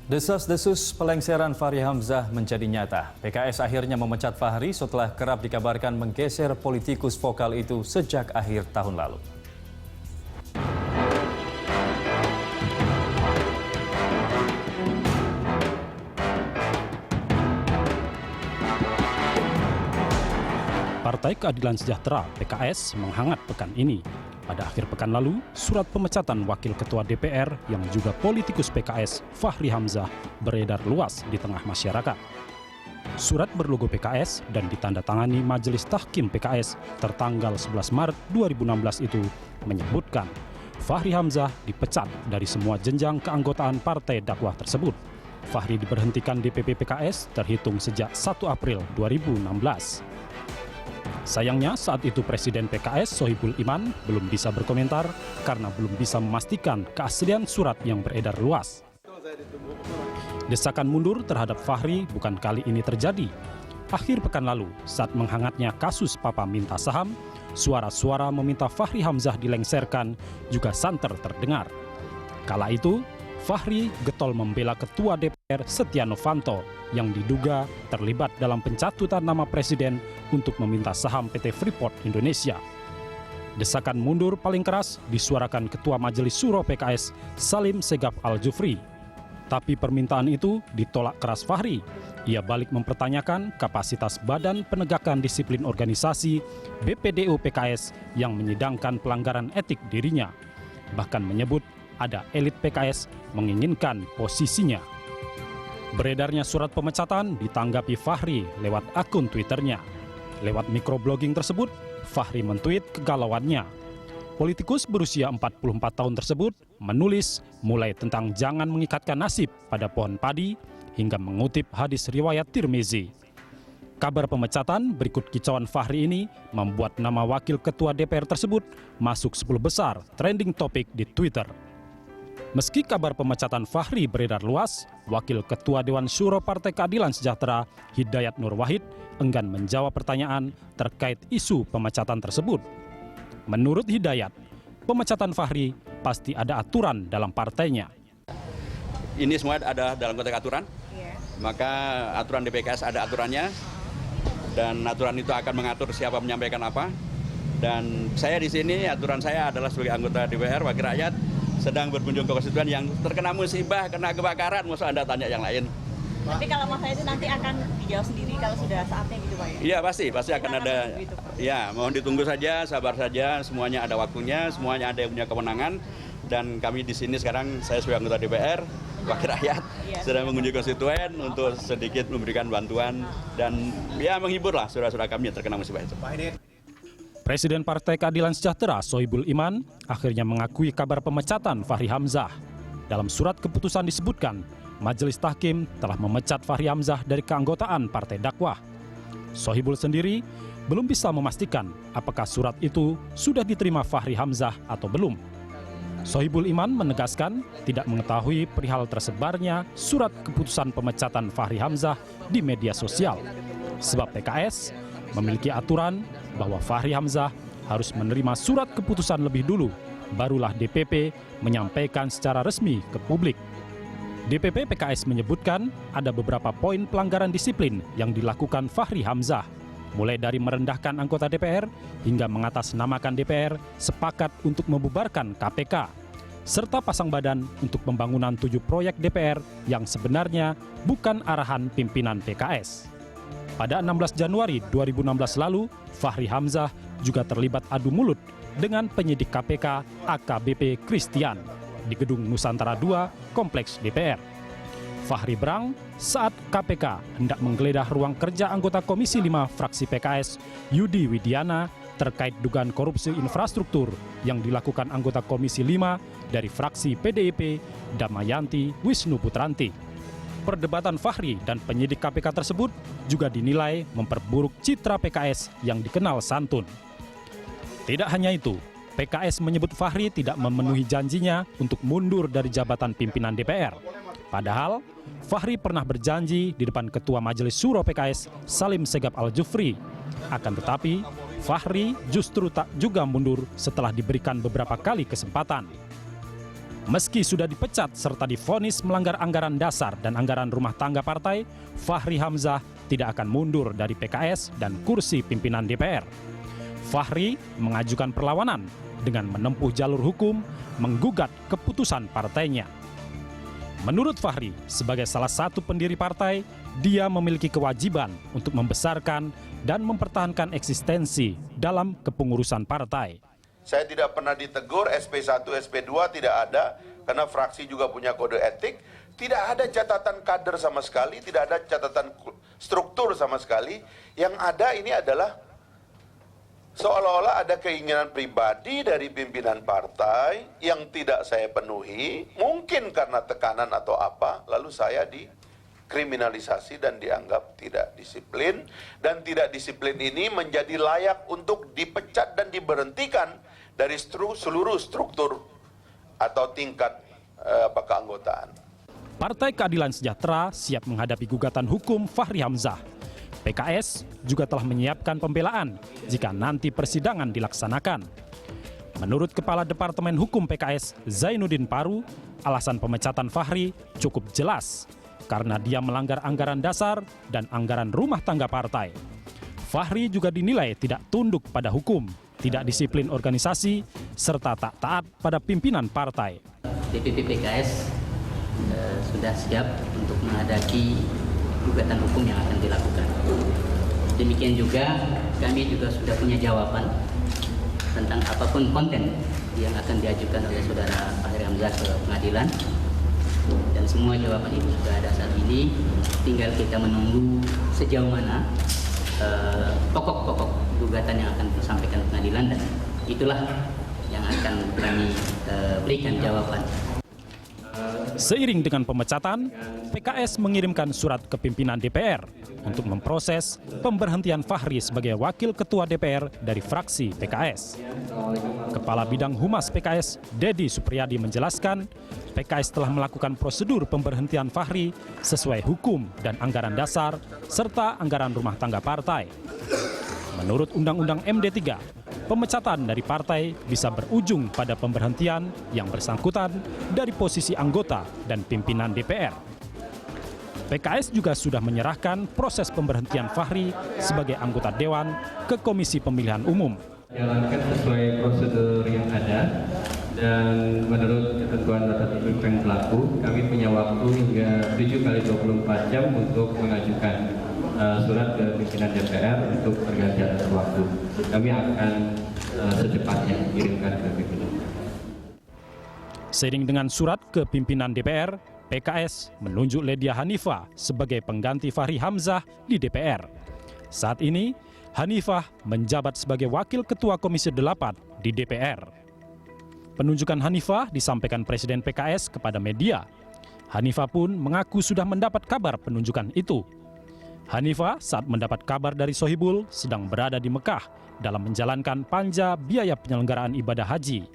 Desas-desus pelengseran Fahri Hamzah menjadi nyata. PKS akhirnya memecat Fahri setelah kerap dikabarkan menggeser politikus vokal itu sejak akhir tahun lalu. Partai Keadilan Sejahtera (PKS) menghangat pekan ini. Pada akhir pekan lalu, surat pemecatan Wakil Ketua DPR yang juga politikus PKS, Fahri Hamzah, beredar luas di tengah masyarakat. Surat berlogo PKS dan ditandatangani Majelis Tahkim PKS tertanggal 11 Maret 2016 itu menyebutkan Fahri Hamzah dipecat dari semua jenjang keanggotaan partai dakwah tersebut. Fahri diberhentikan DPP PKS terhitung sejak 1 April 2016. Sayangnya saat itu Presiden PKS Sohibul Iman belum bisa berkomentar karena belum bisa memastikan keaslian surat yang beredar luas. Desakan mundur terhadap Fahri bukan kali ini terjadi. Akhir pekan lalu, saat menghangatnya kasus Papa minta saham, suara-suara meminta Fahri Hamzah dilengserkan juga santer terdengar. Kala itu, Fahri getol membela Ketua DPR Setia Novanto yang diduga terlibat dalam pencatutan nama Presiden untuk meminta saham PT Freeport Indonesia. Desakan mundur paling keras disuarakan Ketua Majelis Syuro PKS Salim Segaf Al-Jufri. Tapi permintaan itu ditolak keras Fahri. Ia balik mempertanyakan kapasitas Badan Penegakan Disiplin Organisasi BPDO PKS yang menyidangkan pelanggaran etik dirinya. Bahkan menyebut ada elit PKS menginginkan posisinya. Beredarnya surat pemecatan ditanggapi Fahri lewat akun Twitternya. Lewat mikroblogging tersebut, Fahri mentweet kegalauannya. Politikus berusia 44 tahun tersebut menulis mulai tentang jangan mengikatkan nasib pada pohon padi hingga mengutip hadis riwayat Tirmizi. Kabar pemecatan berikut kicauan Fahri ini membuat nama Wakil Ketua DPR tersebut masuk 10 besar trending topik di Twitter. Meski kabar pemecatan Fahri beredar luas, Wakil Ketua Dewan Syuro Partai Keadilan Sejahtera Hidayat Nur Wahid enggan menjawab pertanyaan terkait isu pemecatan tersebut. Menurut Hidayat, pemecatan Fahri pasti ada aturan dalam partainya. Ini semua ada dalam konteks aturan, maka aturan di PKS ada aturannya, dan aturan itu akan mengatur siapa menyampaikan apa. Dan saya di sini, aturan saya adalah sebagai anggota DPR, wakil rakyat, sedang berkunjung ke konstituen yang terkena musibah, kena kebakaran, maksud Anda tanya yang lain. Tapi kalau masalah itu nanti akan dijawab sendiri kalau sudah saatnya gitu Pak ya? Iya pasti akan ada. Ya, mohon ditunggu saja, sabar saja, semuanya ada waktunya, semuanya ada yang punya kewenangan. Dan kami di sini sekarang, saya sebagai anggota DPR, wakil rakyat, sedang mengunjungi konstituen untuk sedikit memberikan bantuan dan ya menghibur lah saudara-saudara kami yang terkena musibah itu. Presiden Partai Keadilan Sejahtera Sohibul Iman akhirnya mengakui kabar pemecatan Fahri Hamzah. Dalam surat keputusan disebutkan, Majelis Tahkim telah memecat Fahri Hamzah dari keanggotaan Partai Dakwah. Sohibul sendiri belum bisa memastikan apakah surat itu sudah diterima Fahri Hamzah atau belum. Sohibul Iman menegaskan tidak mengetahui perihal tersebarnya surat keputusan pemecatan Fahri Hamzah di media sosial. Sebab PKS memiliki aturan bahwa Fahri Hamzah harus menerima surat keputusan lebih dulu, barulah DPP menyampaikan secara resmi ke publik. DPP PKS menyebutkan ada beberapa poin pelanggaran disiplin yang dilakukan Fahri Hamzah, mulai dari merendahkan anggota DPR hingga mengatasnamakan DPR sepakat untuk membubarkan KPK, serta pasang badan untuk pembangunan 7 proyek DPR yang sebenarnya bukan arahan pimpinan PKS. Pada 16 Januari 2016 lalu, Fahri Hamzah juga terlibat adu mulut dengan penyidik KPK AKBP Christian di Gedung Nusantara II, Kompleks DPR. Fahri berang saat KPK hendak menggeledah ruang kerja anggota Komisi 5 fraksi PKS Yudi Widiana terkait dugaan korupsi infrastruktur yang dilakukan anggota Komisi 5 dari fraksi PDIP Damayanti Wisnu Putranti. Perdebatan Fahri dan penyidik KPK tersebut juga dinilai memperburuk citra PKS yang dikenal santun. Tidak hanya itu, PKS menyebut Fahri tidak memenuhi janjinya untuk mundur dari jabatan pimpinan DPR. Padahal, Fahri pernah berjanji di depan Ketua Majelis Syuro PKS Salim Segaf Al-Jufri. Akan tetapi, Fahri justru tak juga mundur setelah diberikan beberapa kali kesempatan. Meski sudah dipecat serta divonis melanggar anggaran dasar dan anggaran rumah tangga partai, Fahri Hamzah tidak akan mundur dari PKS dan kursi pimpinan DPR. Fahri mengajukan perlawanan dengan menempuh jalur hukum, menggugat keputusan partainya. Menurut Fahri, sebagai salah satu pendiri partai, dia memiliki kewajiban untuk membesarkan dan mempertahankan eksistensi dalam kepengurusan partai. Saya tidak pernah ditegur, SP1, SP2 tidak ada, karena fraksi juga punya kode etik. Tidak ada catatan kader sama sekali, tidak ada catatan struktur sama sekali. Yang ada ini adalah seolah-olah ada keinginan pribadi dari pimpinan partai yang tidak saya penuhi, mungkin karena tekanan atau apa, lalu saya dikriminalisasi dan dianggap tidak disiplin. Dan tidak disiplin ini menjadi layak untuk dipecat dan diberhentikan dari seluruh struktur atau tingkat keanggotaan. Partai Keadilan Sejahtera siap menghadapi gugatan hukum Fahri Hamzah. PKS juga telah menyiapkan pembelaan jika nanti persidangan dilaksanakan. Menurut Kepala Departemen Hukum PKS Zainuddin Paru, alasan pemecatan Fahri cukup jelas karena dia melanggar anggaran dasar dan anggaran rumah tangga partai. Fahri juga dinilai tidak tunduk pada hukum, tidak disiplin organisasi, serta tak taat pada pimpinan partai. DPP PKS sudah siap untuk menghadapi gugatan hukum yang akan dilakukan. Demikian juga kami juga sudah punya jawaban tentang apapun konten yang akan diajukan oleh saudara Fahri Hamzah ke pengadilan. Dan semua jawaban itu sudah ada saat ini, tinggal kita menunggu sejauh mana pokok-pokok gugatan yang akan disampaikan pengadilan, dan itulah yang akan kami berikan jawaban. Seiring dengan pemecatan, PKS mengirimkan surat ke pimpinan DPR untuk memproses pemberhentian Fahri sebagai wakil ketua DPR dari fraksi PKS. Kepala Bidang Humas PKS, Dedi Supriyadi menjelaskan, PKS telah melakukan prosedur pemberhentian Fahri sesuai hukum dan anggaran dasar serta anggaran rumah tangga partai. Menurut Undang-Undang MD3, pemecatan dari partai bisa berujung pada pemberhentian yang bersangkutan dari posisi anggota dan pimpinan DPR. PKS juga sudah menyerahkan proses pemberhentian Fahri sebagai anggota Dewan ke Komisi Pemilihan Umum. Jalankan sesuai prosedur yang ada, dan menurut ketentuan tata tertib yang berlaku, kami punya waktu hingga 7x24 jam untuk mengajukan surat ke pimpinan DPR untuk pergantian atas waktu. Kami akan secepatnya kirimkan ke pimpinan. Seiring dengan surat ke pimpinan DPR, PKS menunjuk Ledia Hanifah sebagai pengganti Fahri Hamzah di DPR. Saat ini, Hanifah menjabat sebagai Wakil Ketua Komisi 8 di DPR. Penunjukan Hanifah disampaikan Presiden PKS kepada media. Hanifah pun mengaku sudah mendapat kabar penunjukan itu. Hanifah saat mendapat kabar dari Sohibul sedang berada di Mekah dalam menjalankan panja biaya penyelenggaraan ibadah haji.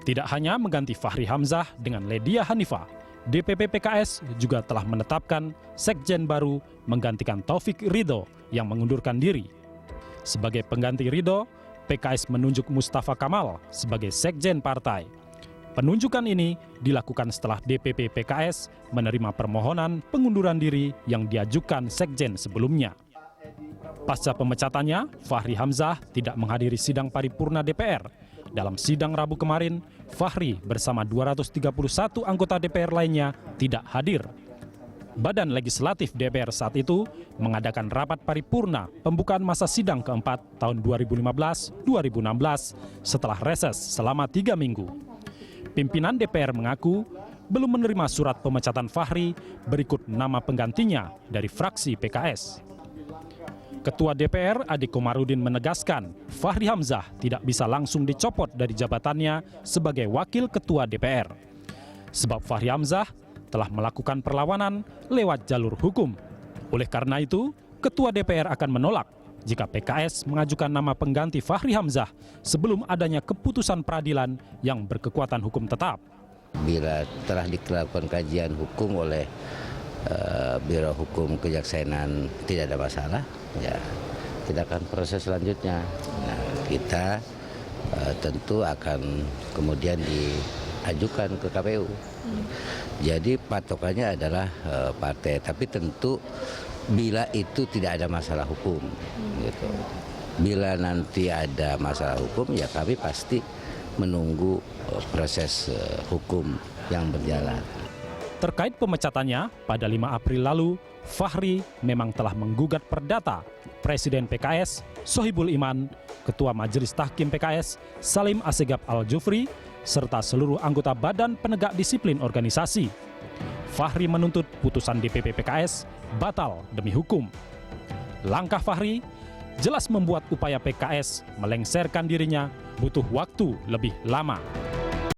Tidak hanya mengganti Fahri Hamzah dengan Ledia Hanifah, DPP PKS juga telah menetapkan sekjen baru menggantikan Taufik Ridho yang mengundurkan diri. Sebagai pengganti Ridho, PKS menunjuk Mustafa Kamal sebagai sekjen partai. Penunjukan ini dilakukan setelah DPP PKS menerima permohonan pengunduran diri yang diajukan sekjen sebelumnya. Pasca pemecatannya, Fahri Hamzah tidak menghadiri sidang paripurna DPR. Dalam sidang Rabu kemarin, Fahri bersama 231 anggota DPR lainnya tidak hadir. Badan Legislatif DPR saat itu mengadakan rapat paripurna pembukaan masa sidang keempat tahun 2015-2016 setelah reses selama 3 minggu. Pimpinan DPR mengaku belum menerima surat pemecatan Fahri berikut nama penggantinya dari fraksi PKS. Ketua DPR Ade Komarudin menegaskan Fahri Hamzah tidak bisa langsung dicopot dari jabatannya sebagai Wakil Ketua DPR. Sebab Fahri Hamzah telah melakukan perlawanan lewat jalur hukum. Oleh karena itu, Ketua DPR akan menolak jika PKS mengajukan nama pengganti Fahri Hamzah sebelum adanya keputusan peradilan yang berkekuatan hukum tetap. Bila telah dilakukan kajian hukum oleh Biro Hukum Kejaksaanan tidak ada masalah, ya kita akan proses selanjutnya. Nah, kita tentu akan kemudian ajukan ke KPU. Jadi patokannya adalah partai, tapi tentu bila itu tidak ada masalah hukum, gitu. Bila nanti ada masalah hukum, ya kami pasti menunggu proses hukum yang berjalan. Terkait pemecatannya, pada 5 April lalu, Fahri memang telah menggugat perdata Presiden PKS Sohibul Iman, Ketua Majelis Tahkim PKS Salim Assegaf Al-Jufri, serta seluruh anggota Badan Penegak Disiplin Organisasi. Fahri menuntut putusan DPP PKS batal demi hukum. Langkah Fahri jelas membuat upaya PKS melengsarkan dirinya butuh waktu lebih lama.